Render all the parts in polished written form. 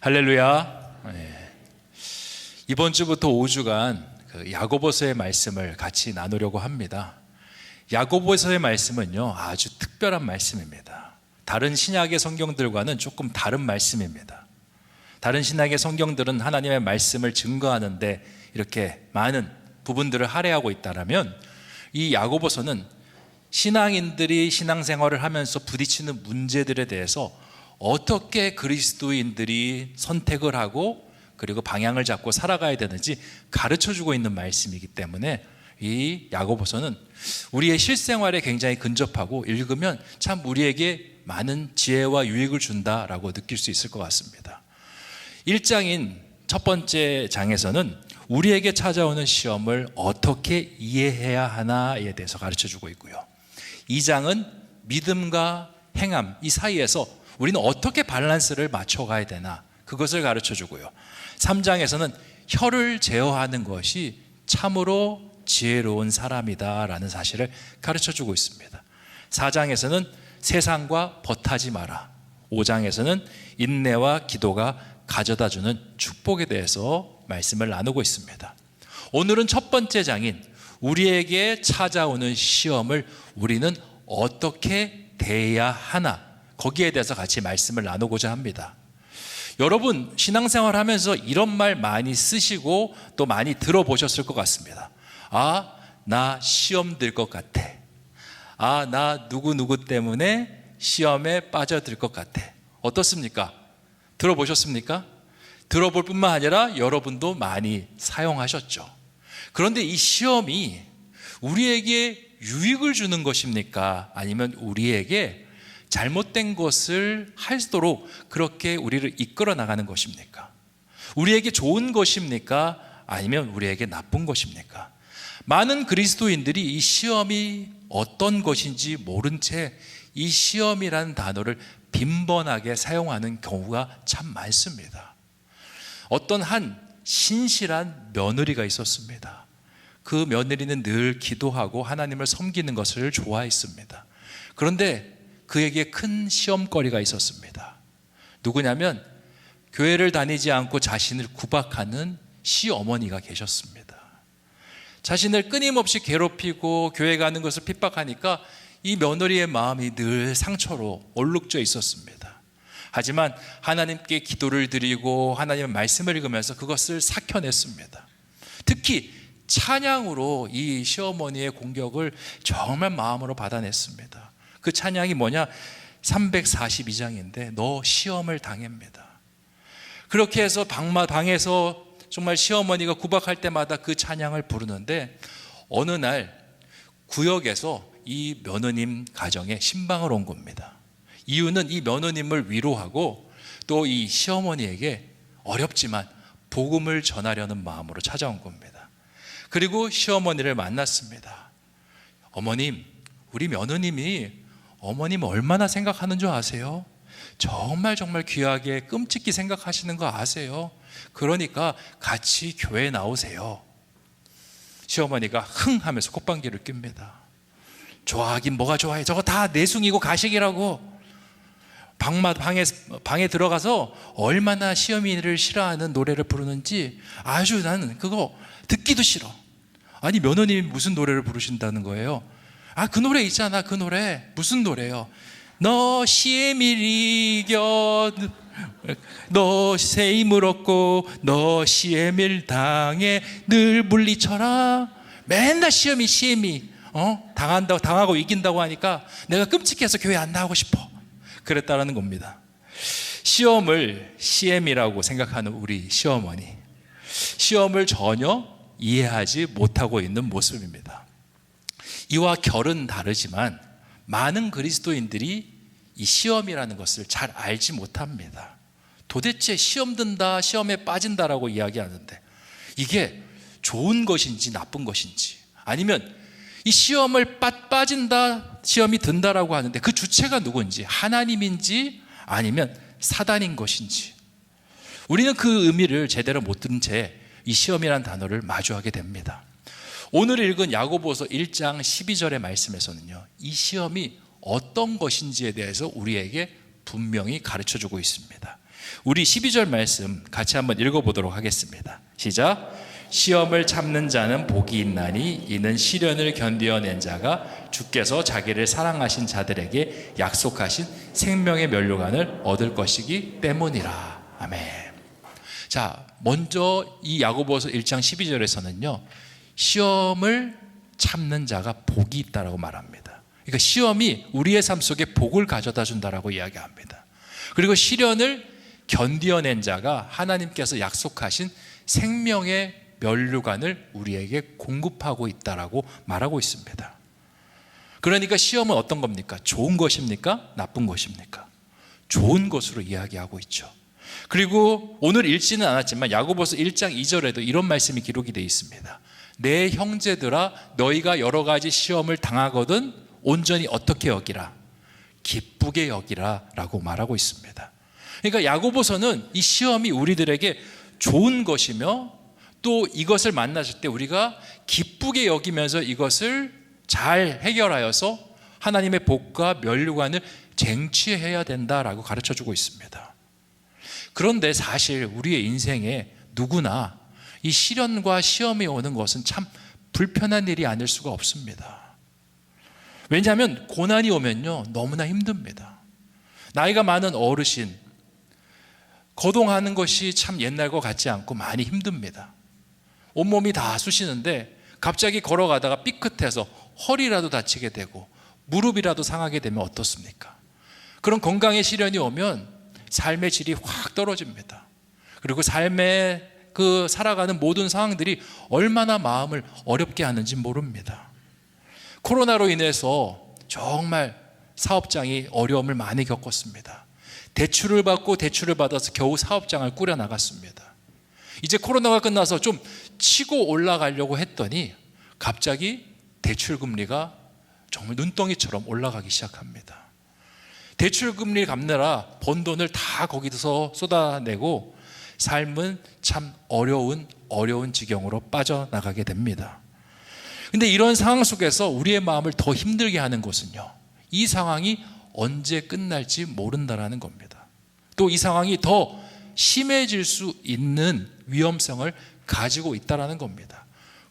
할렐루야. 이번 주부터 5주간 야고보서의 말씀을 같이 나누려고 합니다. 야고보서의 말씀은요, 아주 특별한 말씀입니다. 다른 신약의 성경들과는 조금 다른 말씀입니다. 다른 신약의 성경들은 하나님의 말씀을 증거하는데 이렇게 많은 부분들을 할애하고 있다면, 이 야고보서는 신앙인들이 신앙생활을 하면서 부딪히는 문제들에 대해서 어떻게 그리스도인들이 선택을 하고 그리고 방향을 잡고 살아가야 되는지 가르쳐주고 있는 말씀이기 때문에 이 야고보서는 우리의 실생활에 굉장히 근접하고 읽으면 참 우리에게 많은 지혜와 유익을 준다라고 느낄 수 있을 것 같습니다. 1장인 첫 번째 장에서는 우리에게 찾아오는 시험을 어떻게 이해해야 하나에 대해서 가르쳐주고 있고요, 2장은 믿음과 행함 이 사이에서 우리는 어떻게 밸런스를 맞춰가야 되나 그것을 가르쳐주고요, 3장에서는 혀를 제어하는 것이 참으로 지혜로운 사람이다라는 사실을 가르쳐주고 있습니다. 4장에서는 세상과 벗하지 마라, 5장에서는 인내와 기도가 가져다주는 축복에 대해서 말씀을 나누고 있습니다. 오늘은 첫 번째 장인 우리에게 찾아오는 시험을 우리는 어떻게 대해야 하나, 거기에 대해서 같이 말씀을 나누고자 합니다. 여러분 신앙생활 하면서 이런 말 많이 쓰시고 또 많이 들어보셨을 것 같습니다. 아, 나 시험 들 것 같아. 아, 나 누구누구 때문에 시험에 빠져들 것 같아. 어떻습니까? 들어보셨습니까? 들어볼 뿐만 아니라 여러분도 많이 사용하셨죠. 그런데 이 시험이 우리에게 유익을 주는 것입니까? 아니면 우리에게 잘못된 것을 할수록 그렇게 우리를 이끌어 나가는 것입니까? 우리에게 좋은 것입니까? 아니면 우리에게 나쁜 것입니까? 많은 그리스도인들이 이 시험이 어떤 것인지 모른 채 이 시험이라는 단어를 빈번하게 사용하는 경우가 참 많습니다. 어떤 한 신실한 며느리가 있었습니다. 그 며느리는 늘 기도하고 하나님을 섬기는 것을 좋아했습니다. 그런데 그에게 큰 시험거리가 있었습니다. 누구냐면 교회를 다니지 않고 자신을 구박하는 시어머니가 계셨습니다. 자신을 끊임없이 괴롭히고 교회 가는 것을 핍박하니까 이 며느리의 마음이 늘 상처로 얼룩져 있었습니다. 하지만 하나님께 기도를 드리고 하나님의 말씀을 읽으면서 그것을 삭혀냈습니다. 특히 찬양으로 이 시어머니의 공격을 정말 마음으로 받아냈습니다. 그 찬양이 뭐냐? 342장인데 너 시험을 당합니다. 그렇게 해서 방에서 정말 시어머니가 구박할 때마다 그 찬양을 부르는데, 어느 날 구역에서 이 며느님 가정에 신방을 온 겁니다. 이유는 이 며느님을 위로하고 또 이 시어머니에게 어렵지만 복음을 전하려는 마음으로 찾아온 겁니다. 그리고 시어머니를 만났습니다. 어머님, 우리 며느님이 어머님 얼마나 생각하는 줄 아세요? 정말 귀하게 끔찍히 생각하시는 거 아세요? 그러니까 같이 교회에 나오세요. 시어머니가 흥 하면서 콧방귀를 낍니다. 좋아하긴 뭐가 좋아해, 저거 다 내숭이고 가식이라고. 방에 들어가서 얼마나 시어머니를 싫어하는 노래를 부르는지 아주 나는 그거 듣기도 싫어. 아니 며느님이 무슨 노래를 부르신다는 거예요? 아, 그 노래 있잖아. 그 노래 무슨 노래요? 너 시엠을 이겨, 너 새 힘을 얻고 너 시엠을 당해 늘 물리쳐라. 맨날 시엠이 당하고 이긴다고 하니까 내가 끔찍해서 교회 안 나가고 싶어. 그랬다라는 겁니다. 시험을 시엠이라고 생각하는 우리 시어머니, 시험을 전혀 이해하지 못하고 있는 모습입니다. 이와 결은 다르지만 많은 그리스도인들이 이 시험이라는 것을 잘 알지 못합니다. 도대체 시험 든다, 시험에 빠진다라고 이야기하는데 이게 좋은 것인지 나쁜 것인지, 아니면 이 시험을 빠진다, 시험이 든다라고 하는데 그 주체가 누구인지, 하나님인지 아니면 사단인 것인지, 우리는 그 의미를 제대로 못 든 채 이 시험이라는 단어를 마주하게 됩니다. 오늘 읽은 야고보서 1장 12절의 말씀에서는요, 이 시험이 어떤 것인지에 대해서 우리에게 분명히 가르쳐주고 있습니다. 우리 12절 말씀 같이 한번 읽어보도록 하겠습니다. 시작. 시험을 참는 자는 복이 있나니 이는 시련을 견디어낸 자가 주께서 자기를 사랑하신 자들에게 약속하신 생명의 면류관을 얻을 것이기 때문이라. 아멘. 자, 먼저 이 야고보서 1장 12절에서는요, 시험을 참는 자가 복이 있다라고 말합니다. 그러니까 시험이 우리의 삶 속에 복을 가져다 준다라고 이야기합니다. 그리고 시련을 견디어낸 자가 하나님께서 약속하신 생명의 면류관을 우리에게 공급하고 있다라고 말하고 있습니다. 그러니까 시험은 어떤 겁니까? 좋은 것입니까? 나쁜 것입니까? 좋은 것으로 이야기하고 있죠. 그리고 오늘 읽지는 않았지만 야고보서 1장 2절에도 이런 말씀이 기록이 되어 있습니다. 내 형제들아, 너희가 여러 가지 시험을 당하거든 온전히 어떻게 여기라? 기쁘게 여기라 라고 말하고 있습니다. 그러니까 야고보서는 이 시험이 우리들에게 좋은 것이며 또 이것을 만났을 때 우리가 기쁘게 여기면서 이것을 잘 해결하여서 하나님의 복과 면류관을 쟁취해야 된다라고 가르쳐주고 있습니다. 그런데 사실 우리의 인생에 누구나 이 시련과 시험이 오는 것은 참 불편한 일이 아닐 수가 없습니다. 왜냐하면 고난이 오면요, 너무나 힘듭니다. 나이가 많은 어르신, 거동하는 것이 참 옛날과 같지 않고 많이 힘듭니다. 온몸이 다 쑤시는데 갑자기 걸어가다가 삐끗해서 허리라도 다치게 되고 무릎이라도 상하게 되면 어떻습니까? 그런 건강의 시련이 오면 삶의 질이 확 떨어집니다. 그리고 삶의 그 살아가는 모든 상황들이 얼마나 마음을 어렵게 하는지 모릅니다. 코로나로 인해서 정말 사업장이 어려움을 많이 겪었습니다. 대출을 받아서 겨우 사업장을 꾸려나갔습니다. 이제 코로나가 끝나서 좀 치고 올라가려고 했더니 갑자기 대출금리가 정말 눈덩이처럼 올라가기 시작합니다. 대출금리 갚느라 번 돈을 다 거기서 쏟아내고 삶은 참 어려운 지경으로 빠져나가게 됩니다. 근데 이런 상황 속에서 우리의 마음을 더 힘들게 하는 것은요, 이 상황이 언제 끝날지 모른다라는 겁니다. 또 이 상황이 더 심해질 수 있는 위험성을 가지고 있다라는 겁니다.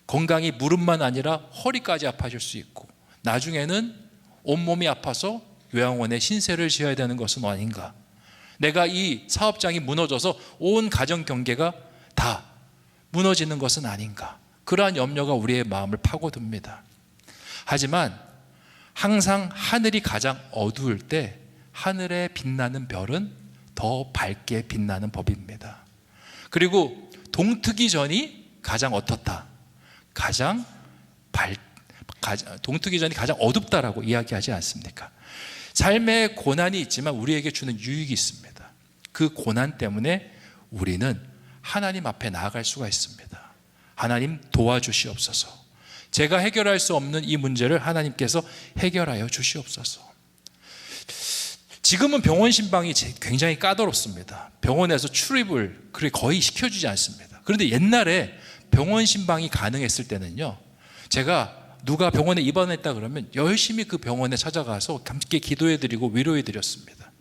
건강이 무릎만 아니라 허리까지 아파질 수 있고 나중에는 온몸이 아파서 요양원에 신세를 지어야 되는 것은 아닌가. 내가 이 사업장이 무너져서 온 가정 경계가 다 무너지는 것은 아닌가. 그러한 염려가 우리의 마음을 파고듭니다. 하지만 항상 하늘이 가장 어두울 때 하늘에 빛나는 별은 더 밝게 빛나는 법입니다. 그리고 동트기 전이 가장 어떻다? 동트기 전이 가장 어둡다라고 이야기하지 않습니까? 삶에 고난이 있지만 우리에게 주는 유익이 있습니다. 그 고난 때문에 우리는 하나님 앞에 나아갈 수가 있습니다. 하나님 도와주시옵소서. 제가 해결할 수 없는 이 문제를 하나님께서 해결하여 주시옵소서. 지금은 병원 신방이 굉장히 까다롭습니다. 병원에서 출입을 거의 시켜주지 않습니다. 그런데 옛날에 병원 신방이 가능했을 때는요, 제가 누가 병원에 입원했다 그러면 열심히 그 병원에 찾아가서 함께 기도해드리고 위로해드렸습니다.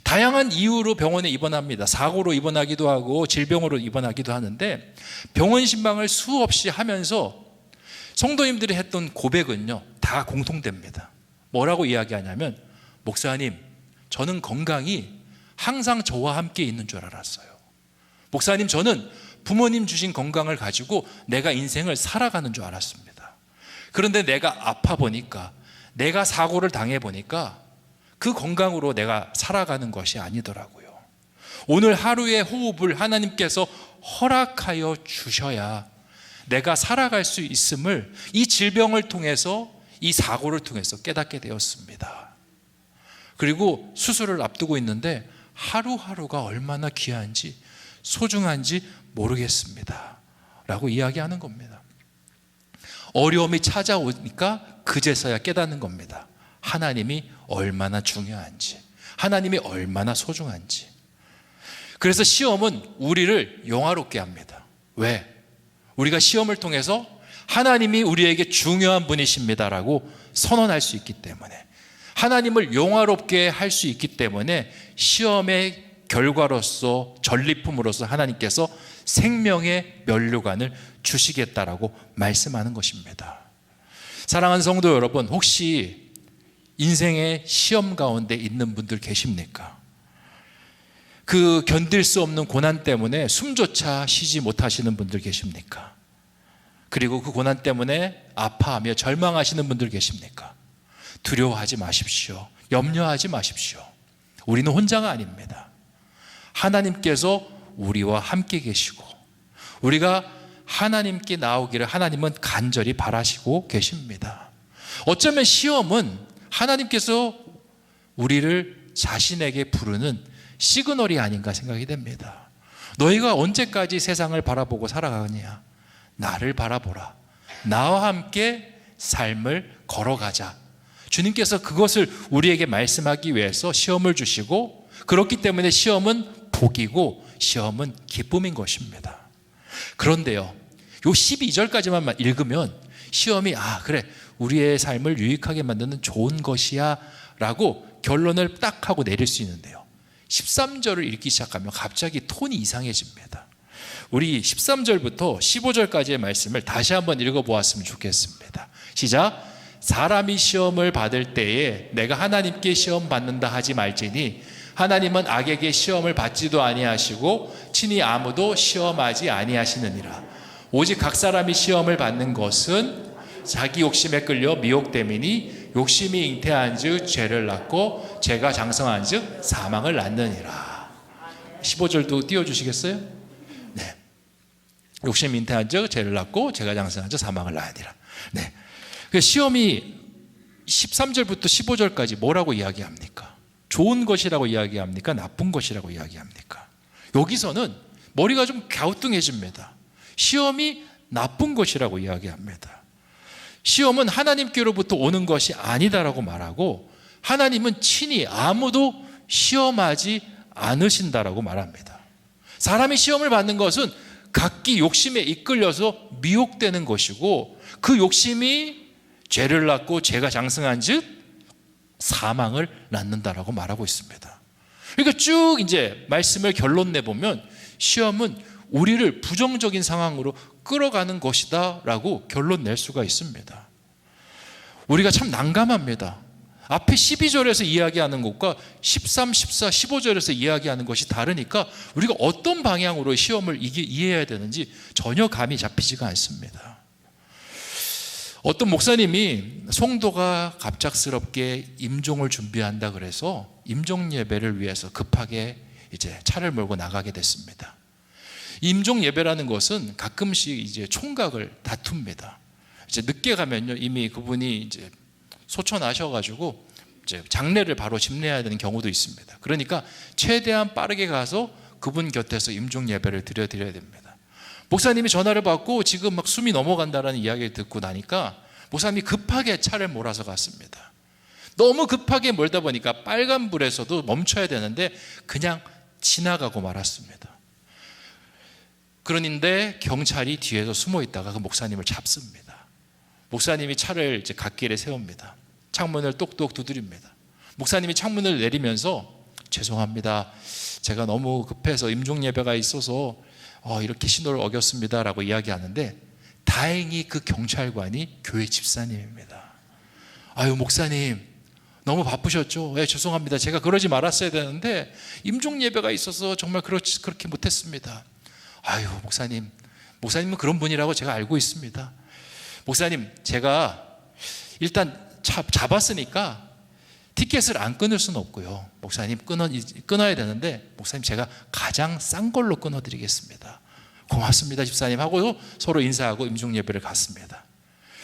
다양한 이유로 병원에 입원합니다. 사고로 입원하기도 하고 질병으로 입원하기도 하는데 병원 신방을 수없이 하면서 성도님들이 했던 고백은요, 다 공통됩니다. 뭐라고 이야기하냐면, 목사님, 저는 건강이 항상 저와 함께 있는 줄 알았어요. 목사님, 저는 부모님 주신 건강을 가지고 내가 인생을 살아가는 줄 알았습니다. 그런데 내가 아파 보니까, 내가 사고를 당해 보니까 그 건강으로 내가 살아가는 것이 아니더라고요. 오늘 하루의 호흡을 하나님께서 허락하여 주셔야 내가 살아갈 수 있음을 이 질병을 통해서, 이 사고를 통해서 깨닫게 되었습니다. 그리고 수술을 앞두고 있는데 하루하루가 얼마나 귀한지 소중한지 모르겠습니다 라고 이야기하는 겁니다. 어려움이 찾아오니까 그제서야 깨닫는 겁니다. 하나님이 얼마나 중요한지, 하나님이 얼마나 소중한지. 그래서 시험은 우리를 영화롭게 합니다. 왜? 우리가 시험을 통해서 하나님이 우리에게 중요한 분이십니다라고 선언할 수 있기 때문에, 하나님을 영화롭게 할 수 있기 때문에 시험의 결과로서 전리품으로서 하나님께서 생명의 면류관을 주시겠다라고 말씀하는 것입니다. 사랑하는 성도 여러분, 혹시 인생의 시험 가운데 있는 분들 계십니까? 그 견딜 수 없는 고난 때문에 숨조차 쉬지 못하시는 분들 계십니까? 그리고 그 고난 때문에 아파하며 절망하시는 분들 계십니까? 두려워하지 마십시오. 염려하지 마십시오. 우리는 혼자가 아닙니다. 하나님께서 우리와 함께 계시고 우리가 하나님께 나오기를 하나님은 간절히 바라시고 계십니다. 어쩌면 시험은 하나님께서 우리를 자신에게 부르는 시그널이 아닌가 생각이 됩니다. 너희가 언제까지 세상을 바라보고 살아가느냐? 나를 바라보라. 나와 함께 삶을 걸어가자. 주님께서 그것을 우리에게 말씀하기 위해서 시험을 주시고, 그렇기 때문에 시험은 복이고 시험은 기쁨인 것입니다. 그런데요, 요 12절까지만 읽으면 시험이 그래, 우리의 삶을 유익하게 만드는 좋은 것이야 라고 결론을 딱 하고 내릴 수 있는데요, 13절을 읽기 시작하면 갑자기 톤이 이상해집니다. 우리 13절부터 15절까지의 말씀을 다시 한번 읽어보았으면 좋겠습니다. 시작. 사람이 시험을 받을 때에 내가 하나님께 시험 받는다 하지 말지니 하나님은 악에게 시험을 받지도 아니하시고 친히 아무도 시험하지 아니하시느니라. 오직 각 사람이 시험을 받는 것은 자기 욕심에 끌려 미혹됨이니 욕심이 잉태한 즉 죄를 낳고 죄가 장성한 즉 사망을 낳느니라. 15절도 띄워주시겠어요? 네. 욕심이 잉태한 즉 죄를 낳고 죄가 장성한 즉 사망을 낳으니라. 네. 시험이 13절부터 15절까지 뭐라고 이야기합니까? 좋은 것이라고 이야기합니까? 나쁜 것이라고 이야기합니까? 여기서는 머리가 좀 갸우뚱해집니다. 시험이 나쁜 것이라고 이야기합니다. 시험은 하나님께로부터 오는 것이 아니다라고 말하고, 하나님은 친히 아무도 시험하지 않으신다라고 말합니다. 사람이 시험을 받는 것은 각기 욕심에 이끌려서 미혹되는 것이고, 그 욕심이 죄를 낳고 죄가 장성한 즉 사망을 낳는다라고 말하고 있습니다. 그러니까 쭉 이제 말씀을 결론 내보면 시험은 우리를 부정적인 상황으로 끌어가는 것이다 라고 결론 낼 수가 있습니다. 우리가 참 난감합니다. 앞에 12절에서 이야기하는 것과 13, 14, 15절에서 이야기하는 것이 다르니까 우리가 어떤 방향으로 시험을 이해해야 되는지 전혀 감이 잡히지가 않습니다. 어떤 목사님이 성도가 갑작스럽게 임종을 준비한다 그래서 임종 예배를 위해서 급하게 이제 차를 몰고 나가게 됐습니다. 임종 예배라는 것은 가끔씩 이제 총각을 다툽니다. 이제 늦게 가면요, 이미 그분이 이제 소천하셔가지고 이제 장례를 바로 집례해야 되는 경우도 있습니다. 그러니까 최대한 빠르게 가서 그분 곁에서 임종 예배를 드려야 됩니다. 목사님이 전화를 받고 지금 막 숨이 넘어간다라는 이야기를 듣고 나니까 목사님이 급하게 차를 몰아서 갔습니다. 너무 급하게 몰다 보니까 빨간불에서도 멈춰야 되는데 그냥 지나가고 말았습니다. 그런데 경찰이 뒤에서 숨어 있다가 그 목사님을 잡습니다. 목사님이 차를 이제 갓길에 세웁니다. 창문을 똑똑 두드립니다. 목사님이 창문을 내리면서 죄송합니다. 제가 너무 급해서 임종 예배가 있어서 이렇게 신호를 어겼습니다 라고 이야기하는데, 다행히 그 경찰관이 교회 집사님입니다. 아유 목사님 너무 바쁘셨죠? 네, 죄송합니다. 제가 그러지 말았어야 되는데 임종 예배가 있어서 정말 그렇게 못했습니다. 아유 목사님은 그런 분이라고 제가 알고 있습니다. 목사님, 제가 일단 잡았으니까 티켓을 안 끊을 수는 없고요. 목사님 끊어야 되는데 목사님 제가 가장 싼 걸로 끊어드리겠습니다. 고맙습니다 집사님 하고 서로 인사하고 임종 예배를 갔습니다.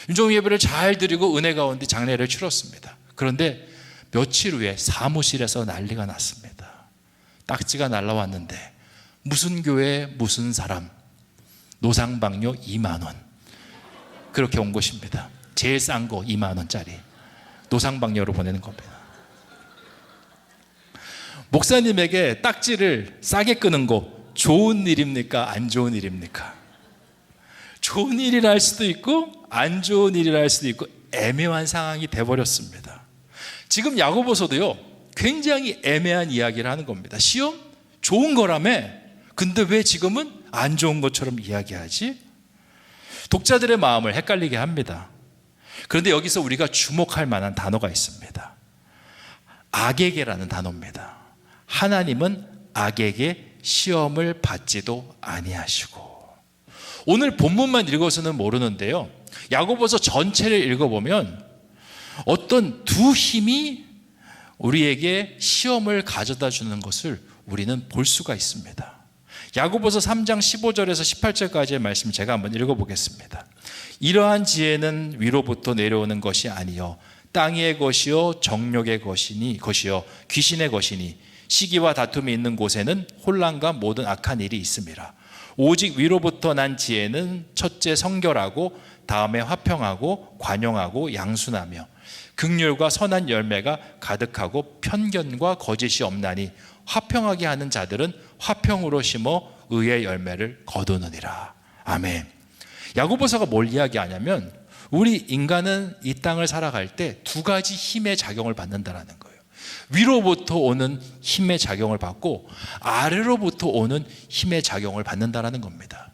임종 예배를 잘 드리고 은혜 가운데 장례를 치렀습니다. 그런데 며칠 후에 사무실에서 난리가 났습니다. 딱지가 날라왔는데 무슨 교회 무슨 사람 노상방뇨 2만 원, 그렇게 온 것입니다. 제일 싼 거 2만 원짜리 노상방뇨로 보내는 겁니다. 목사님에게 딱지를 싸게 끄는 거 좋은 일입니까? 안 좋은 일입니까? 좋은 일이라 할 수도 있고 안 좋은 일이라 할 수도 있고 애매한 상황이 돼버렸습니다. 지금 야고보서도요 굉장히 애매한 이야기를 하는 겁니다. 시험 좋은 거라며. 근데 왜 지금은 안 좋은 것처럼 이야기하지? 독자들의 마음을 헷갈리게 합니다. 그런데 여기서 우리가 주목할 만한 단어가 있습니다. 악에게라는 단어입니다. 하나님은 악에게 시험을 받지도 아니하시고. 오늘 본문만 읽어서는 모르는데요, 야고보서 전체를 읽어보면 어떤 두 힘이 우리에게 시험을 가져다 주는 것을 우리는 볼 수가 있습니다. 야고보서 3장 15절에서 18절까지의 말씀 제가 한번 읽어보겠습니다. 이러한 지혜는 위로부터 내려오는 것이 아니요 땅의 것이요 정욕의 것이요 귀신의 것이니 시기와 다툼이 있는 곳에는 혼란과 모든 악한 일이 있음이라. 오직 위로부터 난 지혜는 첫째 성결하고 다음에 화평하고 관용하고 양순하며 긍휼과 선한 열매가 가득하고 편견과 거짓이 없나니 화평하게 하는 자들은 화평으로 심어 의의 열매를 거두느니라. 아멘. 야고보서가 뭘 이야기하냐면 우리 인간은 이 땅을 살아갈 때 두 가지 힘의 작용을 받는다라는 거예요. 위로부터 오는 힘의 작용을 받고 아래로부터 오는 힘의 작용을 받는다라는 겁니다.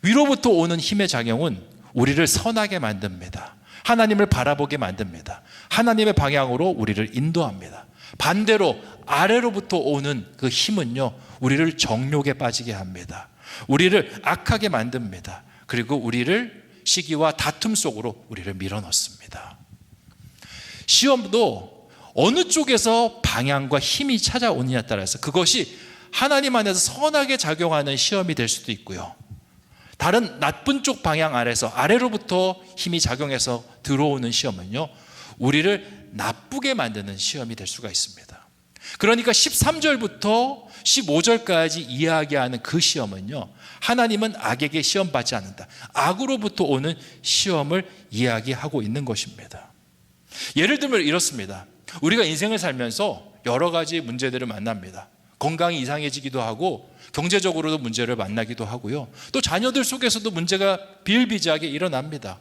위로부터 오는 힘의 작용은 우리를 선하게 만듭니다. 하나님을 바라보게 만듭니다. 하나님의 방향으로 우리를 인도합니다. 반대로 아래로부터 오는 그 힘은요, 우리를 정욕에 빠지게 합니다. 우리를 악하게 만듭니다. 그리고 우리를 시기와 다툼 속으로 우리를 밀어넣습니다. 시험도 어느 쪽에서 방향과 힘이 찾아오느냐에 따라서 그것이 하나님 안에서 선하게 작용하는 시험이 될 수도 있고요, 다른 나쁜 쪽 방향 아래서 아래로부터 힘이 작용해서 들어오는 시험은요, 우리를 나쁘게 만드는 시험이 될 수가 있습니다. 그러니까 13절부터 15절까지 이야기하는 그 시험은요, 하나님은 악에게 시험받지 않는다, 악으로부터 오는 시험을 이야기하고 있는 것입니다. 예를 들면 이렇습니다. 우리가 인생을 살면서 여러 가지 문제들을 만납니다. 건강이 이상해지기도 하고 경제적으로도 문제를 만나기도 하고요, 또 자녀들 속에서도 문제가 비일비재하게 일어납니다.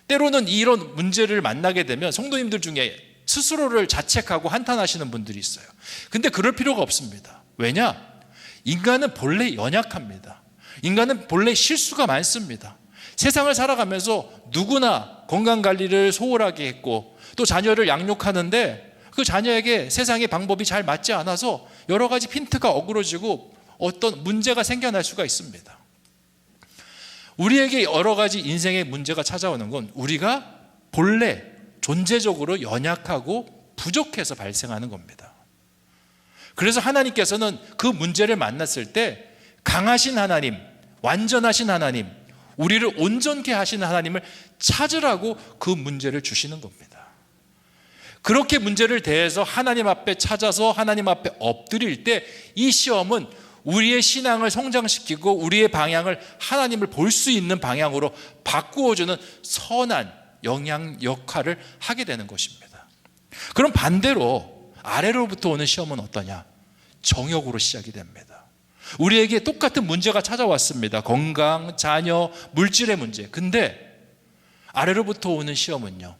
때로는 이런 문제를 만나게 되면 성도님들 중에 스스로를 자책하고 한탄하시는 분들이 있어요. 근데 그럴 필요가 없습니다. 왜냐? 인간은 본래 연약합니다. 인간은 본래 실수가 많습니다. 세상을 살아가면서 누구나 건강관리를 소홀하게 했고 또 자녀를 양육하는데 그 자녀에게 세상의 방법이 잘 맞지 않아서 여러 가지 핀트가 어그러지고 어떤 문제가 생겨날 수가 있습니다. 우리에게 여러 가지 인생의 문제가 찾아오는 건 우리가 본래 존재적으로 연약하고 부족해서 발생하는 겁니다. 그래서 하나님께서는 그 문제를 만났을 때 강하신 하나님, 완전하신 하나님, 우리를 온전케 하시는 하나님을 찾으라고 그 문제를 주시는 겁니다. 그렇게 문제를 대해서 하나님 앞에 찾아서 하나님 앞에 엎드릴 때 이 시험은 우리의 신앙을 성장시키고 우리의 방향을 하나님을 볼 수 있는 방향으로 바꾸어주는 선한 영향 역할을 하게 되는 것입니다. 그럼 반대로 아래로부터 오는 시험은 어떠냐? 정욕으로 시작이 됩니다. 우리에게 똑같은 문제가 찾아왔습니다. 건강, 자녀, 물질의 문제. 근데 아래로부터 오는 시험은요,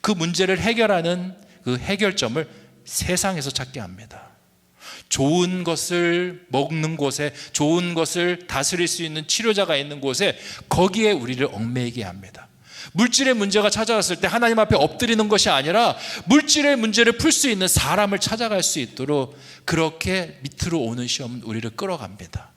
그 문제를 해결하는 그 해결점을 세상에서 찾게 합니다. 좋은 것을 먹는 곳에, 좋은 것을 다스릴 수 있는 치료자가 있는 곳에, 거기에 우리를 얽매이게 합니다. 물질의 문제가 찾아왔을 때 하나님 앞에 엎드리는 것이 아니라 물질의 문제를 풀 수 있는 사람을 찾아갈 수 있도록 그렇게 밑으로 오는 시험은 우리를 끌어갑니다.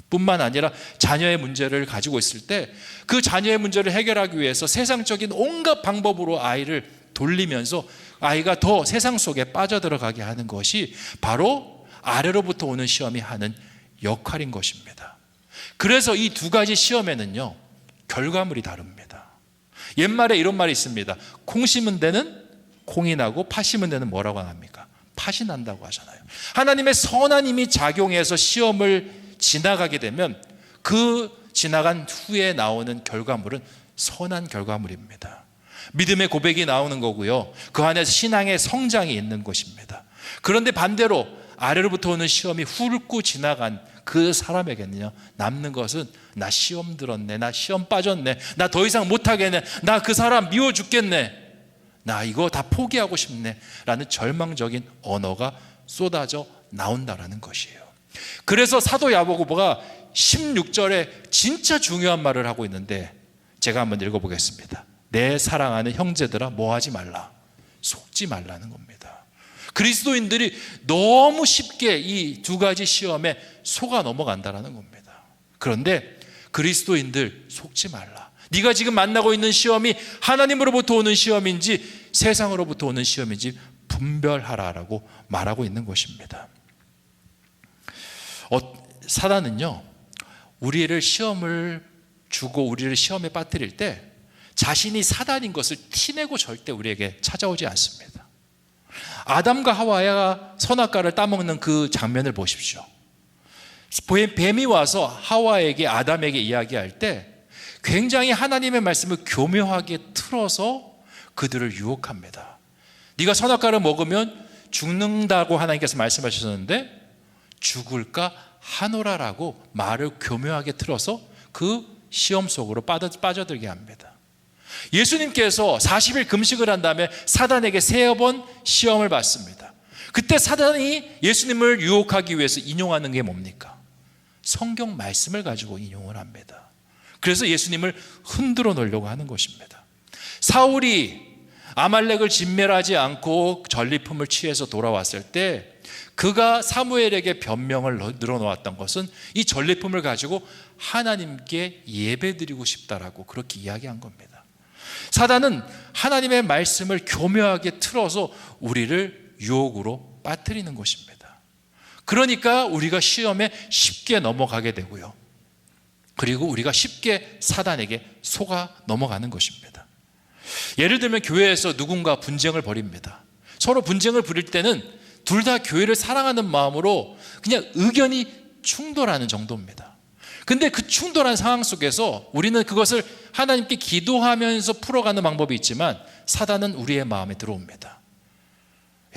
뿐만 아니라 자녀의 문제를 가지고 있을 때 그 자녀의 문제를 해결하기 위해서 세상적인 온갖 방법으로 아이를 돌리면서 아이가 더 세상 속에 빠져들어가게 하는 것이 바로 아래로부터 오는 시험이 하는 역할인 것입니다. 그래서 이 두 가지 시험에는요, 결과물이 다릅니다. 옛말에 이런 말이 있습니다. 콩 심은 데는 콩이 나고 팥 심은 데는 뭐라고 합니까? 팥이 난다고 하잖아요. 하나님의 선한 힘이 작용해서 시험을 지나가게 되면 그 지나간 후에 나오는 결과물은 선한 결과물입니다. 믿음의 고백이 나오는 거고요, 그 안에서 신앙의 성장이 있는 것입니다. 그런데 반대로 아래로부터 오는 시험이 훑고 지나간 그 사람에게는요, 남는 것은 나 시험 들었네, 나 시험 빠졌네, 나 더 이상 못하겠네, 나 그 사람 미워 죽겠네, 나 이거 다 포기하고 싶네 라는 절망적인 언어가 쏟아져 나온다라는 것이에요. 그래서 사도 야고보가 16절에 진짜 중요한 말을 하고 있는데 제가 한번 읽어보겠습니다. 내 사랑하는 형제들아 뭐하지 말라, 속지 말라는 겁니다. 그리스도인들이 너무 쉽게 이 두 가지 시험에 속아 넘어간다는 겁니다. 그런데 그리스도인들 속지 말라. 네가 지금 만나고 있는 시험이 하나님으로부터 오는 시험인지 세상으로부터 오는 시험인지 분별하라라고 말하고 있는 것입니다. 사단은요, 우리를 시험을 주고 우리를 시험에 빠뜨릴 때 자신이 사단인 것을 티내고 절대 우리에게 찾아오지 않습니다. 아담과 하와가 선악과를 따먹는 그 장면을 보십시오. 뱀이 와서 하와에게, 아담에게 이야기할 때 굉장히 하나님의 말씀을 교묘하게 틀어서 그들을 유혹합니다. 네가 선악과를 먹으면 죽는다고 하나님께서 말씀하셨는데 죽을까 하노라라고 말을 교묘하게 틀어서 그 시험 속으로 빠져들게 합니다. 예수님께서 40일 금식을 한 다음에 사단에게 3번 시험을 받습니다. 그때 사단이 예수님을 유혹하기 위해서 인용하는 게 뭡니까? 성경 말씀을 가지고 인용을 합니다. 그래서 예수님을 흔들어 놓으려고 하는 것입니다. 사울이 아말렉을 진멸하지 않고 전리품을 취해서 돌아왔을 때 그가 사무엘에게 변명을 늘어놓았던 것은 이 전리품을 가지고 하나님께 예배드리고 싶다라고 그렇게 이야기한 겁니다. 사단은 하나님의 말씀을 교묘하게 틀어서 우리를 유혹으로 빠뜨리는 것입니다. 그러니까 우리가 시험에 쉽게 넘어가게 되고요, 그리고 우리가 쉽게 사단에게 속아 넘어가는 것입니다. 예를 들면 교회에서 누군가 분쟁을 벌입니다. 서로 분쟁을 부릴 때는 둘 다 교회를 사랑하는 마음으로 그냥 의견이 충돌하는 정도입니다. 근데 그 충돌한 상황 속에서 우리는 그것을 하나님께 기도하면서 풀어가는 방법이 있지만 사단은 우리의 마음에 들어옵니다.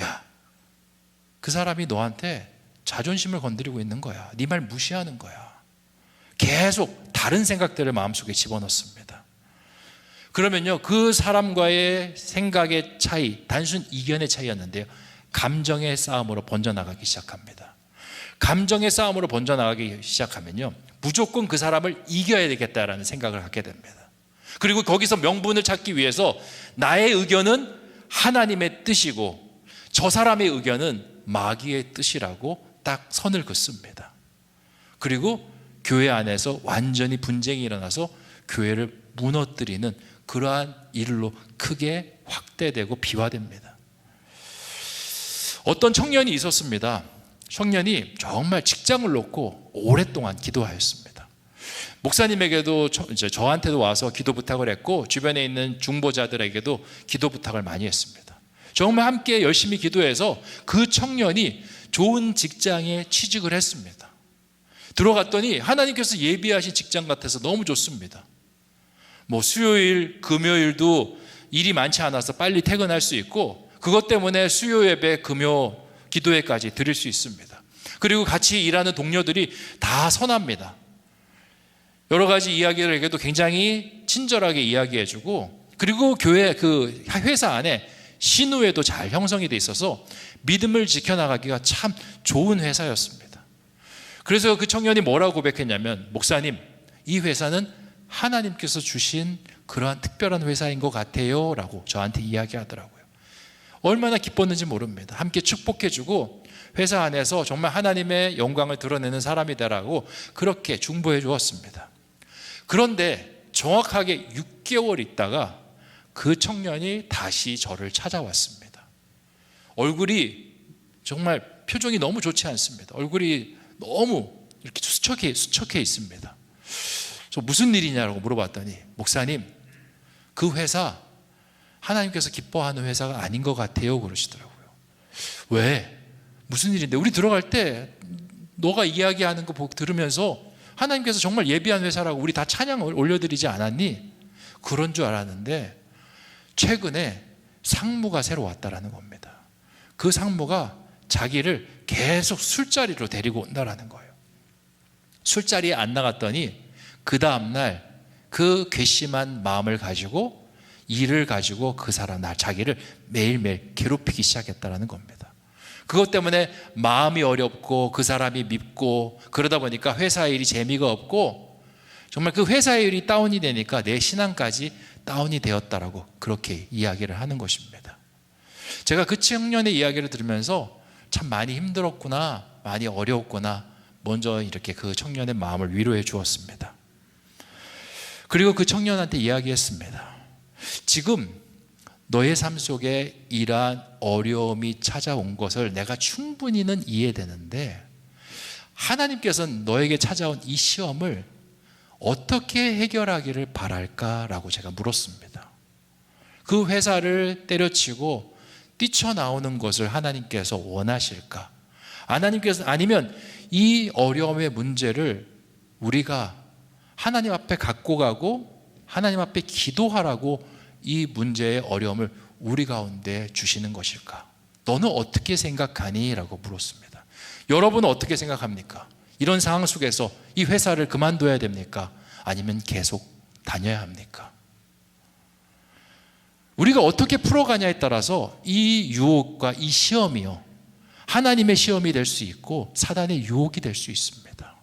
야, 그 사람이 너한테 자존심을 건드리고 있는 거야. 네 말 무시하는 거야. 계속 다른 생각들을 마음속에 집어넣습니다. 그러면요, 그 사람과의 생각의 차이, 단순 이견의 차이였는데요, 감정의 싸움으로 번져나가기 시작합니다. 감정의 싸움으로 번져나가기 시작하면요, 무조건 그 사람을 이겨야 되겠다라는 생각을 갖게 됩니다. 그리고 거기서 명분을 찾기 위해서 나의 의견은 하나님의 뜻이고 저 사람의 의견은 마귀의 뜻이라고 딱 선을 긋습니다. 그리고 교회 안에서 완전히 분쟁이 일어나서 교회를 무너뜨리는 그러한 일로 크게 확대되고 비화됩니다. 어떤 청년이 있었습니다. 청년이 정말 직장을 놓고 오랫동안 기도하였습니다. 목사님에게도 저한테도 와서 기도 부탁을 했고 주변에 있는 중보자들에게도 기도 부탁을 많이 했습니다. 정말 함께 열심히 기도해서 그 청년이 좋은 직장에 취직을 했습니다. 들어갔더니 하나님께서 예비하신 직장 같아서 너무 좋습니다. 수요일, 금요일도 일이 많지 않아서 빨리 퇴근할 수 있고 그것 때문에 수요 예배, 금요 기도회까지 드릴 수 있습니다. 그리고 같이 일하는 동료들이 다 선합니다. 여러 가지 이야기를 해도 굉장히 친절하게 이야기해주고, 그리고 교회 그 회사 안에 신우회도 잘 형성이 돼 있어서 믿음을 지켜나가기가 참 좋은 회사였습니다. 그래서 그 청년이 뭐라고 고백했냐면, 목사님, 이 회사는 하나님께서 주신 그러한 특별한 회사인 것 같아요 라고 저한테 이야기하더라고요. 얼마나 기뻤는지 모릅니다. 함께 축복해주고 회사 안에서 정말 하나님의 영광을 드러내는 사람이다라고 그렇게 중보해 주었습니다. 그런데 정확하게 6개월 있다가 그 청년이 다시 저를 찾아왔습니다. 얼굴이 정말 표정이 너무 좋지 않습니다. 얼굴이 너무 이렇게 수척해 있습니다. 저 무슨 일이냐고 물어봤더니, 목사님, 그 회사 하나님께서 기뻐하는 회사가 아닌 것 같아요 그러시더라고요. 왜? 무슨 일인데? 우리 들어갈 때 너가 이야기하는 거 들으면서 하나님께서 정말 예비한 회사라고 우리 다 찬양을 올려드리지 않았니? 그런 줄 알았는데 최근에 상무가 새로 왔다라는 겁니다. 그 상무가 자기를 계속 술자리로 데리고 온다라는 거예요. 술자리에 안 나갔더니 그 다음날 그 괘씸한 마음을 가지고, 일을 가지고 그 사람, 자기를 매일매일 괴롭히기 시작했다라는 겁니다. 그것 때문에 마음이 어렵고 그 사람이 밉고 그러다 보니까 회사 일이 재미가 없고 정말 그 회사 일이 다운이 되니까 내 신앙까지 다운이 되었다라고 그렇게 이야기를 하는 것입니다. 제가 그 청년의 이야기를 들으면서 참 많이 힘들었구나, 많이 어려웠구나, 먼저 이렇게 그 청년의 마음을 위로해 주었습니다. 그리고 그 청년한테 이야기했습니다. 지금 너의 삶 속에 이러한 어려움이 찾아온 것을 내가 충분히는 이해되는데 하나님께서는 너에게 찾아온 이 시험을 어떻게 해결하기를 바랄까라고 제가 물었습니다. 그 회사를 때려치고 뛰쳐나오는 것을 하나님께서 원하실까? 하나님께서 아니면 이 어려움의 문제를 우리가 하나님 앞에 갖고 가고 하나님 앞에 기도하라고 이 문제의 어려움을 우리 가운데 주시는 것일까? 너는 어떻게 생각하니? 라고 물었습니다. 여러분은 어떻게 생각합니까? 이런 상황 속에서 이 회사를 그만둬야 됩니까? 아니면 계속 다녀야 합니까? 우리가 어떻게 풀어가냐에 따라서 이 유혹과 이 시험이요, 하나님의 시험이 될 수 있고 사단의 유혹이 될 수 있습니다.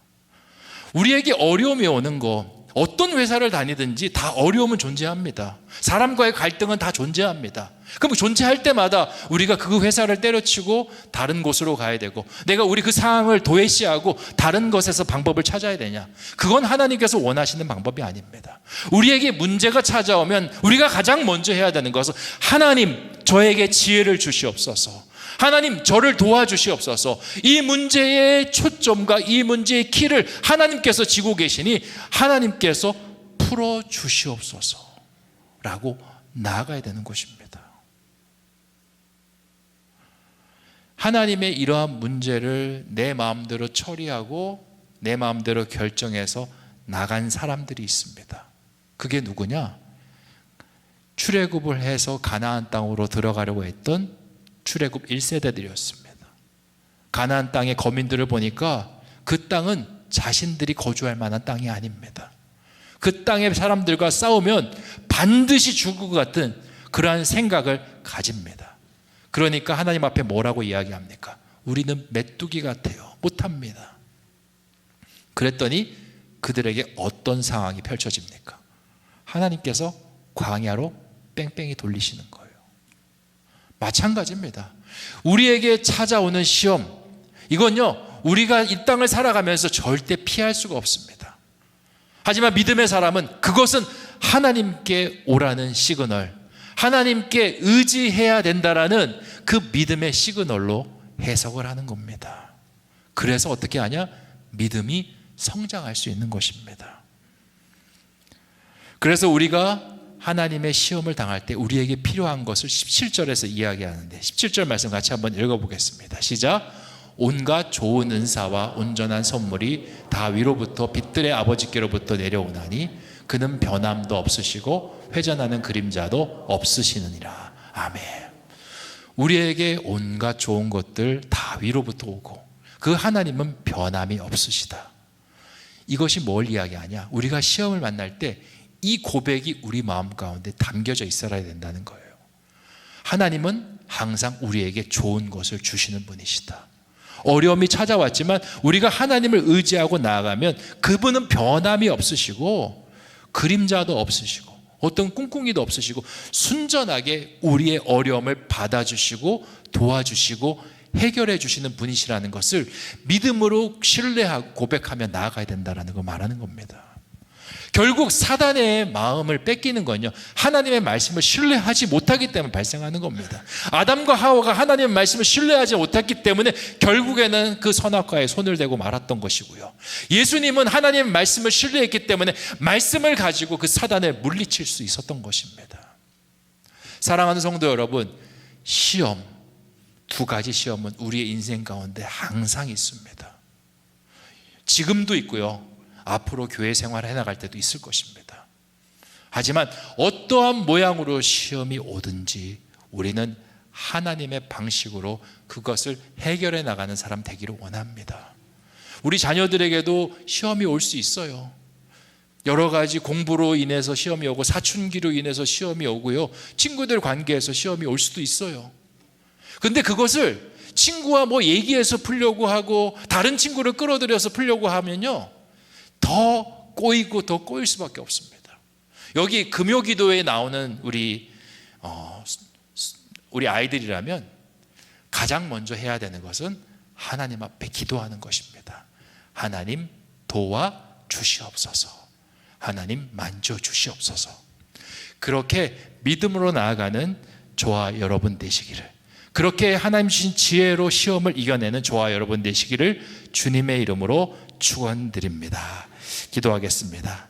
우리에게 어려움이 오는 거, 어떤 회사를 다니든지 다 어려움은 존재합니다. 사람과의 갈등은 다 존재합니다. 그럼 존재할 때마다 우리가 그 회사를 때려치고 다른 곳으로 가야 되고, 내가 우리 그 상황을 도외시하고 다른 것에서 방법을 찾아야 되냐? 그건 하나님께서 원하시는 방법이 아닙니다. 우리에게 문제가 찾아오면 우리가 가장 먼저 해야 되는 것은 하나님, 저에게 지혜를 주시옵소서. 하나님, 저를 도와주시옵소서. 이 문제의 초점과 이 문제의 키를 하나님께서 지고 계시니 하나님께서 풀어주시옵소서 라고 나아가야 되는 것입니다. 하나님의 이러한 문제를 내 마음대로 처리하고 내 마음대로 결정해서 나간 사람들이 있습니다. 그게 누구냐? 출애굽을 해서 가나안 땅으로 들어가려고 했던 출애굽 1세대들이었습니다. 가나안 땅의 거민들을 보니까 그 땅은 자신들이 거주할 만한 땅이 아닙니다. 그 땅의 사람들과 싸우면 반드시 죽을 것 같은 그러한 생각을 가집니다. 그러니까 하나님 앞에 뭐라고 이야기합니까? 우리는 메뚜기 같아요. 못합니다. 그랬더니 그들에게 어떤 상황이 펼쳐집니까? 하나님께서 광야로 뺑뺑이 돌리시는 거예요. 마찬가지입니다. 우리에게 찾아오는 시험, 이건요, 우리가 이 땅을 살아가면서 절대 피할 수가 없습니다. 하지만 믿음의 사람은 그것은 하나님께 오라는 시그널, 하나님께 의지해야 된다라는 그 믿음의 시그널로 해석을 하는 겁니다. 그래서 어떻게 하냐? 믿음이 성장할 수 있는 것입니다. 그래서 우리가 하나님의 시험을 당할 때 우리에게 필요한 것을 17절에서 이야기하는데, 17절 말씀 같이 한번 읽어보겠습니다. 시작. 온갖 좋은 은사와 온전한 선물이 다 위로부터 빛들의 아버지께로부터 내려오나니 그는 변함도 없으시고 회전하는 그림자도 없으시느니라. 아멘. 우리에게 온갖 좋은 것들 다 위로부터 오고 그 하나님은 변함이 없으시다. 이것이 뭘 이야기하냐? 우리가 시험을 만날 때 이 고백이 우리 마음 가운데 담겨져 있어야 된다는 거예요. 하나님은 항상 우리에게 좋은 것을 주시는 분이시다. 어려움이 찾아왔지만 우리가 하나님을 의지하고 나아가면 그분은 변함이 없으시고 그림자도 없으시고 어떤 꿍꿍이도 없으시고 순전하게 우리의 어려움을 받아주시고 도와주시고 해결해 주시는 분이시라는 것을 믿음으로 신뢰하고 고백하며 나아가야 된다는 걸 말하는 겁니다. 결국 사단의 마음을 뺏기는 건요, 하나님의 말씀을 신뢰하지 못하기 때문에 발생하는 겁니다. 아담과 하와가 하나님의 말씀을 신뢰하지 못했기 때문에 결국에는 그 선악과에 손을 대고 말았던 것이고요, 예수님은 하나님의 말씀을 신뢰했기 때문에 말씀을 가지고 그 사단을 물리칠 수 있었던 것입니다. 사랑하는 성도 여러분, 시험, 두 가지 시험은 우리의 인생 가운데 항상 있습니다. 지금도 있고요, 앞으로 교회 생활을 해나갈 때도 있을 것입니다. 하지만 어떠한 모양으로 시험이 오든지 우리는 하나님의 방식으로 그것을 해결해 나가는 사람 되기를 원합니다. 우리 자녀들에게도 시험이 올 수 있어요. 여러 가지 공부로 인해서 시험이 오고 사춘기로 인해서 시험이 오고요, 친구들 관계에서 시험이 올 수도 있어요. 근데 그것을 친구와 뭐 얘기해서 풀려고 하고 다른 친구를 끌어들여서 풀려고 하면요, 더 꼬이고 더 꼬일 수밖에 없습니다. 여기 금요기도에 나오는 우리 아이들이라면 가장 먼저 해야 되는 것은 하나님 앞에 기도하는 것입니다. 하나님 도와 주시옵소서. 하나님 만져 주시옵소서. 그렇게 믿음으로 나아가는 저와 여러분 되시기를, 그렇게 하나님 주신 지혜로 시험을 이겨내는 저와 여러분 되시기를 주님의 이름으로 축원드립니다. 기도하겠습니다.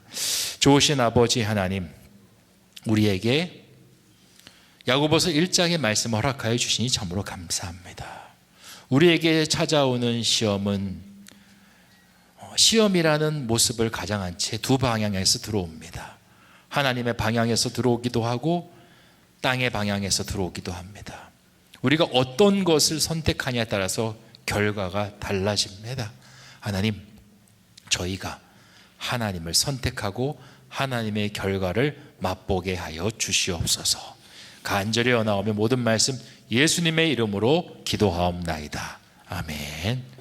좋으신 아버지 하나님, 우리에게 야고보서 1장의 말씀을 허락하여 주시니 참으로 감사합니다. 우리에게 찾아오는 시험이라는 모습을 가장한 채 두 방향에서 들어옵니다. 하나님의 방향에서 들어오기도 하고 땅의 방향에서 들어오기도 합니다. 우리가 어떤 것을 선택하냐에 따라서 결과가 달라집니다. 하나님, 저희가 하나님을 선택하고 하나님의 결과를 맛보게 하여 주시옵소서. 간절히 원하오며 모든 말씀 예수님의 이름으로 기도하옵나이다. 아멘.